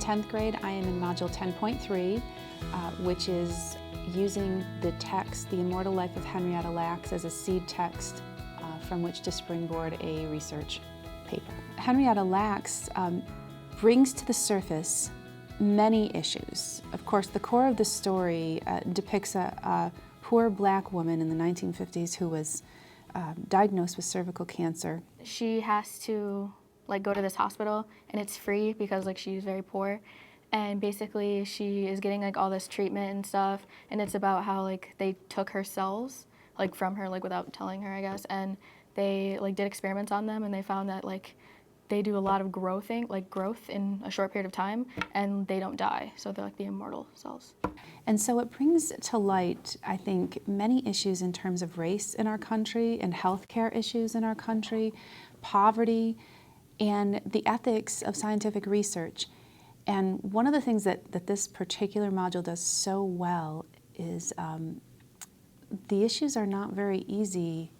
10th grade. I am in module 10.3, which is using the text, The Immortal Life of Henrietta Lacks, as a seed text from which to springboard a research paper. Henrietta Lacks brings to the surface many issues. Of course, the core of the story depicts a poor black woman in the 1950s who was diagnosed with cervical cancer. She has to go to this hospital, and it's free because she's very poor. And basically she is getting all this treatment and stuff, and it's about how they took her cells from her without telling her, I guess, and they did experiments on them, and they found that they do a lot of growth in a short period of time, and they don't die, so they're the immortal cells. And so it brings to light, I think, many issues in terms of race in our country and healthcare issues in our country, poverty, and the ethics of scientific research. And one of the things that this particular module does so well is the issues are not very easy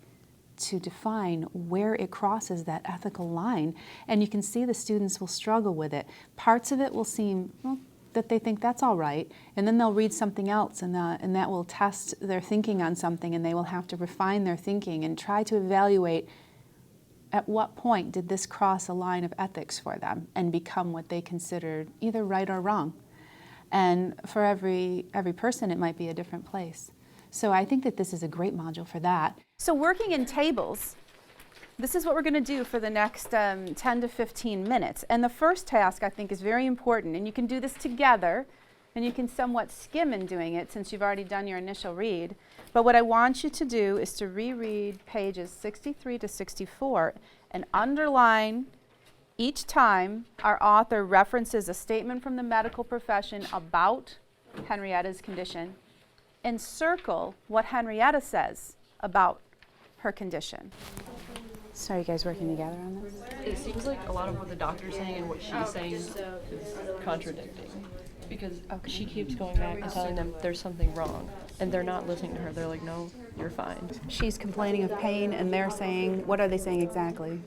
to define where it crosses that ethical line. And you can see the students will struggle with it. Parts of it will seem, well, that they think that's all right, and then they'll read something else, and that will test their thinking on something, and they will have to refine their thinking and try to evaluate at what point did this cross a line of ethics for them and become what they considered either right or wrong. And for every person, it might be a different place. So I think that this is a great module for that. So working in tables, this is what we're going to do for the next 10 to 15 minutes. And the first task, I think, is very important. And you can do this together, and you can somewhat skim in doing it since you've already done your initial read. But what I want you to do is to reread pages 63 to 64 and underline each time our author references a statement from the medical profession about Henrietta's condition, and circle what Henrietta says about her condition. So are you guys working together on this? It seems like a lot of what the doctor's saying and what she's saying is contradicting. Because she keeps going back and telling them there's something wrong, and they're not listening to her. They're like, no, you're fine. She's complaining of pain, and they're saying, what are they saying exactly?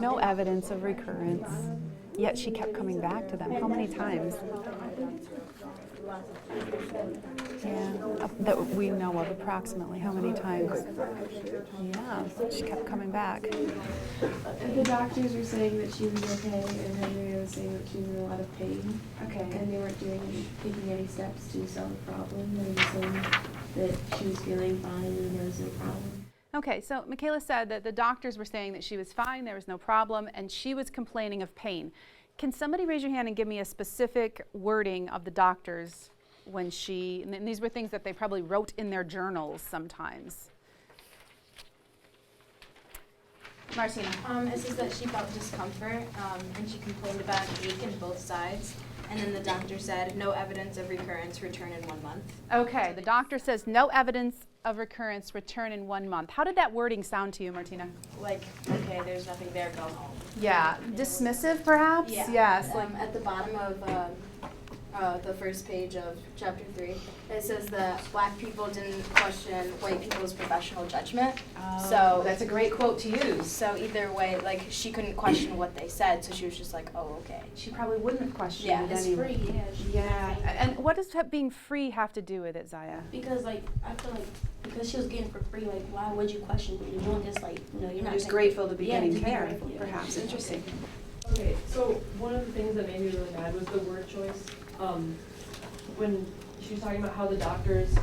No evidence of recurrence. Yet she kept coming back to them. How many times? Yeah, that we know of approximately. How many times? Yeah, she kept coming back. The doctors were saying that she was okay, and Henrietta was saying that she was in a lot of pain. Okay. And they weren't taking any steps to solve the problem. They were saying that she was feeling fine and there was no problem. Okay, so Michaela said that the doctors were saying that she was fine, there was no problem, and she was complaining of pain. Can somebody raise your hand and give me a specific wording of the doctors when and these were things that they probably wrote in their journals sometimes. Martina. It says that she felt discomfort and she complained about an ache in both sides. And then the doctor said, no evidence of recurrence, return in 1 month. Okay, the doctor says no evidence of recurrence, return in 1 month. How did that wording sound to you, Martina? Okay, there's nothing there, go home. Yeah, dismissive perhaps? Yeah. Yes. At the bottom of the first page of chapter 3, it says that black people didn't question white people's professional judgment. So that's a great quote to use. So either way, she couldn't question what they said, so she was just like, oh, okay. She probably wouldn't have questioned it it's anyway. free, Yeah. And what does being free have to do with it, Zaya? Because I feel because she was getting for free, why would you question it? You don't just you're not just grateful to be getting just care, grateful, perhaps. Interesting. Okay, so one of the things that made me really mad was the word choice. When she was talking about how the doctors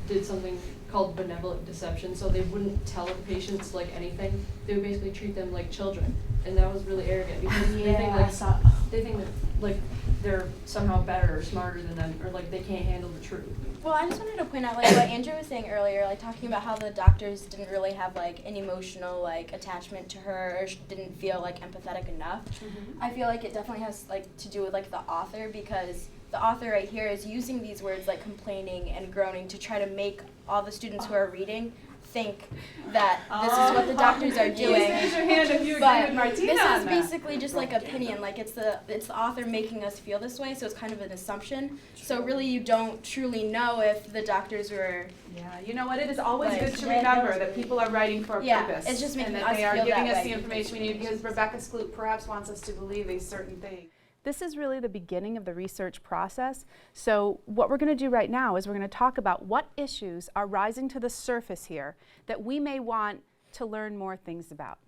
did something called benevolent deception, so they wouldn't tell the patients anything. They would basically treat them like children, and that was really arrogant because they think that they're somehow better or smarter than them, or they can't handle the truth. Well, I just wanted to point out what Andrew was saying earlier, talking about how the doctors didn't really have an emotional attachment to her, or didn't feel empathetic enough. Mm-hmm. I feel it definitely has to do with the author, because the author right here is using these words like complaining and groaning to try to make all the students who are reading think that this is what the doctors are doing. Raise your hand if you agree with Martina. This is basically just opinion. It's the author making us feel this way, so it's kind of an assumption. So really, you don't truly know if the doctors were. Yeah, you know what? It is always good to remember that people are writing for a purpose. It's just making and us that they are feel giving that us way. the information we need, because Rebecca Skloot perhaps wants us to believe a certain thing. This is really the beginning of the research process. So what we're going to do right now is we're going to talk about what issues are rising to the surface here that we may want to learn more things about.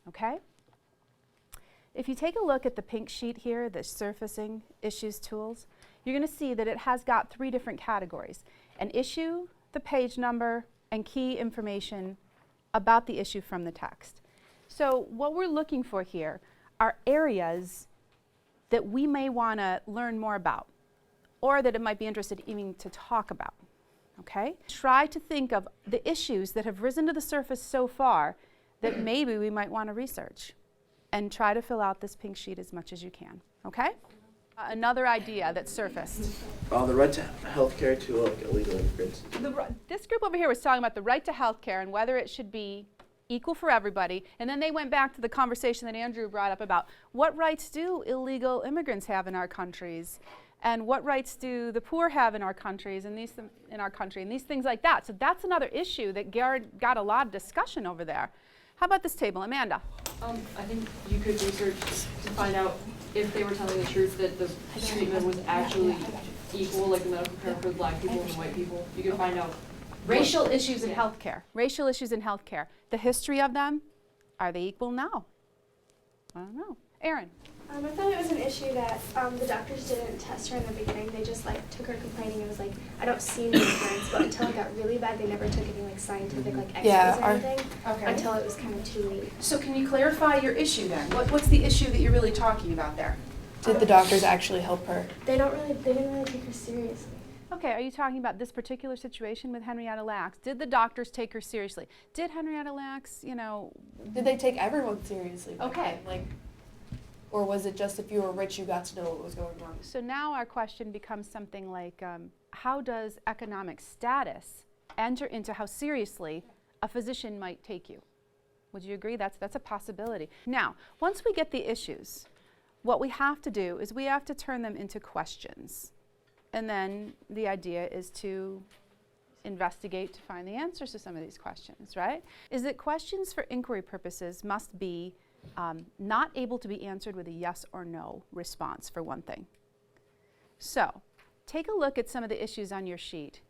Okay? If you take a look at the pink sheet here, the surfacing issues tools, you're going to see that it has got 3 different categories: an issue, the page number, and key information about the issue from the text. So what we're looking for here are areas that we may want to learn more about, or that it might be interested even to talk about. Okay? Try to think of the issues that have risen to the surface so far that maybe we might want to research, and try to fill out this pink sheet as much as you can. Okay? Another idea that surfaced. The right to healthcare to illegal immigrants. This group over here was talking about the right to health care and whether it should be equal for everybody. And then they went back to the conversation that Andrew brought up about what rights do illegal immigrants have in our countries, and what rights do the poor have in our countries, and these things like that. So that's another issue that got a lot of discussion over there. How about this table, Amanda? I think you could research to find out if they were telling the truth that the treatment was actually equal, like the medical care for black people and white people. You could find out. Racial issues in healthcare. Racial issues in healthcare. The history of them, are they equal now? I don't know. Erin? I thought it was an issue that the doctors didn't test her in the beginning. They just took her complaining. It was like, I don't see any difference, but until it got really bad, they never took any scientific x-rays or anything until it was kind of too late. So can you clarify your issue then? What's the issue that you're really talking about there? Did the doctors actually help her? They didn't really take her seriously. Okay, are you talking about this particular situation with Henrietta Lacks? Did the doctors take her seriously? Did Henrietta Lacks, Did they take everyone seriously? Okay. Or was it just if you were rich, you got to know what was going on? So now our question becomes something like, how does economic status enter into how seriously a physician might take you? Would you agree? That's a possibility. Now, once we get the issues, what we have to do is we have to turn them into questions. And then the idea is to investigate to find the answers to some of these questions, right? Is that questions for inquiry purposes must be not able to be answered with a yes or no response, for one thing. So, take a look at some of the issues on your sheet.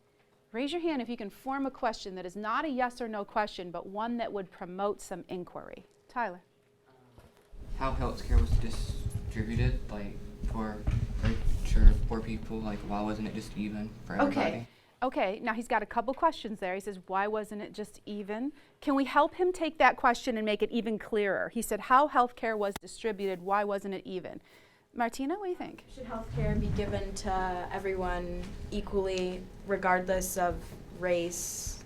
Raise your hand if you can form a question that is not a yes or no question, but one that would promote some inquiry. Tyler? How healthcare was distributed, for richer, poor people, why wasn't it just even for everybody? Okay, now he's got a couple questions there. He says, why wasn't it just even? Can we help him take that question and make it even clearer? He said, how healthcare was distributed, why wasn't it even? Martina, what do you think? Should healthcare be given to everyone equally, regardless of race,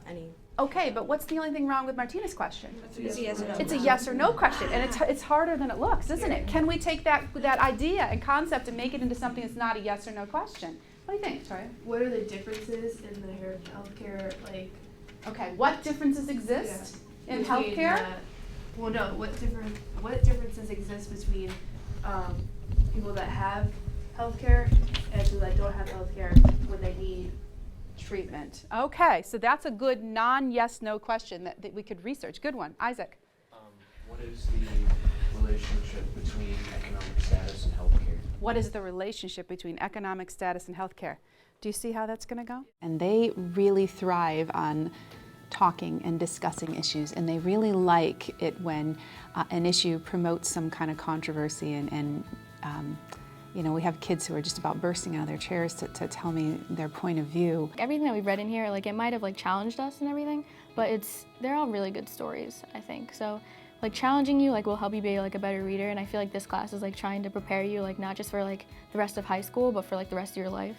any? Okay, but what's the only thing wrong with Martina's question? It's a yes or no. It's a yes or no question, and it's harder than it looks, isn't it? Can we take that idea and concept and make it into something that's not a yes or no question? What do you think, Victoria? What are the differences in the healthcare, Okay, what differences exist in healthcare? What differences exist between people that have healthcare and people that don't have healthcare when they need Treatment. Okay, so that's a good non-yes-no question that we could research. Good one. Isaac? What is the relationship between economic status and healthcare? What is the relationship between economic status and healthcare? Do you see how that's going to go? And they really thrive on talking and discussing issues, and they really like it when an issue promotes some kind of controversy and we have kids who are just about bursting out of their chairs to tell me their point of view. Everything that we've read in here, it might have challenged us and everything, but they're all really good stories, I think. So challenging you will help you be a better reader, and I feel like this class is trying to prepare you not just for the rest of high school, but for the rest of your life.